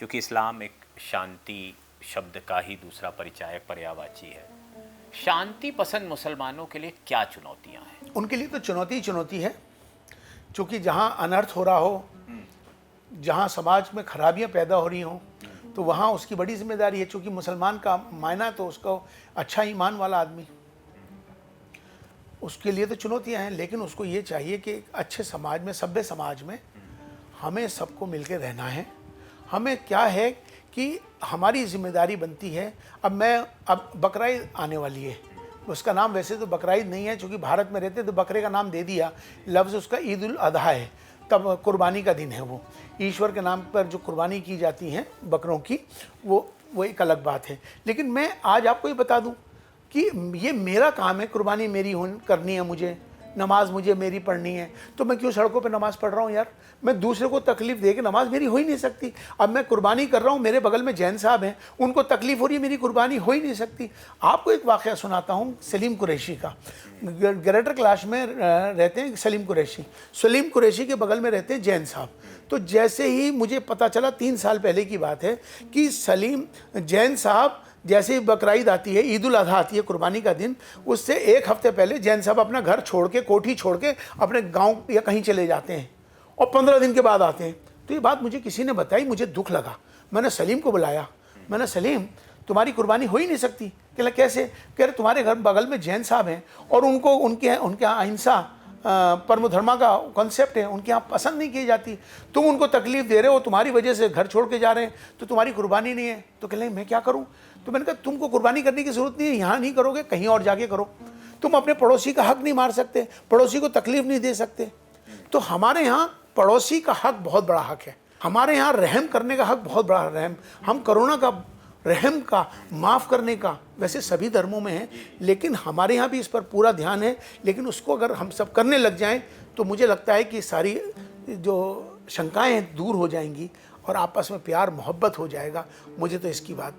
क्योंकि इस्लाम एक शांति शब्द का ही दूसरा परिचायक पर्यायवाची है। शांति पसंद मुसलमानों के लिए क्या चुनौतियां हैं? उनके लिए तो चुनौती ही चुनौती है, क्योंकि जहाँ अनर्थ हो रहा हो, जहाँ समाज में खराबियाँ पैदा हो रही हों, तो वहाँ उसकी बड़ी जिम्मेदारी है। क्योंकि मुसलमान का मायना तो उसको अच्छा ईमान वाला आदमी, उसके लिए तो चुनौतियाँ हैं। लेकिन उसको ये चाहिए कि एक अच्छे समाज में, सभ्य समाज में हमें सबको मिलकर रहना है। हमें क्या है कि हमारी जिम्मेदारी बनती है। अब बकरीद आने वाली है, उसका नाम वैसे तो बकरीद नहीं है, क्योंकि भारत में रहते तो बकरे का नाम दे दिया, लफ्ज़ उसका ईद उल अधा है। तब कुर्बानी का दिन है, वो ईश्वर के नाम पर जो कुर्बानी की जाती हैं बकरों की, वो एक अलग बात है। लेकिन मैं आज आपको ये बता दूं कि ये मेरा काम है, कुर्बानी मेरी करनी है, मुझे नमाज मुझे मेरी पढ़नी है, तो मैं क्यों सड़कों पे नमाज़ पढ़ रहा हूँ यार? मैं दूसरे को तकलीफ़ दे के नमाज मेरी हो ही नहीं सकती। अब मैं कुर्बानी कर रहा हूँ, मेरे बगल में जैन साहब हैं, उनको तकलीफ़ हो रही है, मेरी कुर्बानी हो ही नहीं सकती। आपको एक वाक़या सुनाता हूँ सलीम कुरैशी का। ग्रेटर क्लास में रहते हैं सलीम कुरैशी के बगल में रहते हैं जैन साहब। तो जैसे ही मुझे पता चला, 3 साल पहले की बात है, कि सलीम जैन साहब जैसे ही बकरीद आती है, ईद उल अधा आती है, कुर्बानी का दिन, उससे 1 हफ्ते पहले जैन साहब अपना घर छोड़ के, कोठी छोड़ के अपने गांव या कहीं चले जाते हैं और 15 दिन के बाद आते हैं। तो ये बात मुझे किसी ने बताई, मुझे दुख लगा। मैंने सलीम को बुलाया, मैंने सलीम तुम्हारी कुर्बानी हो ही नहीं सकती। कह रहा कैसे? कह रहे तुम्हारे घर बगल में जैन साहब हैं और उनको उनके यहाँ अहिंसा परम धर्मा का कॉन्सेप्ट है, उनके यहाँ पसंद नहीं की जाती। तुम उनको तकलीफ़ दे रहे हो, तुम्हारी वजह से घर छोड़ के जा रहे हैं, तो तुम्हारी कुर्बानी नहीं है। तो कह रहे मैं क्या करूँ? तो मैंने कहा तुमको कुर्बानी करने की ज़रूरत नहीं है, यहाँ नहीं करोगे कहीं और जाके करो। तुम अपने पड़ोसी का हक नहीं मार सकते, पड़ोसी को तकलीफ़ नहीं दे सकते। तो हमारे यहाँ पड़ोसी का हक बहुत बड़ा हक है, हमारे यहाँ रहम करने का हक बहुत बड़ा रहम, हम करुणा का, रहम का, माफ़ करने का वैसे सभी धर्मों में है, लेकिन हमारे यहाँ भी इस पर पूरा ध्यान है। लेकिन उसको अगर हम सब करने लग जाएं तो मुझे लगता है कि सारी जो शंकाएं दूर हो जाएंगी और आपस में प्यार मोहब्बत हो जाएगा। मुझे तो इसकी बात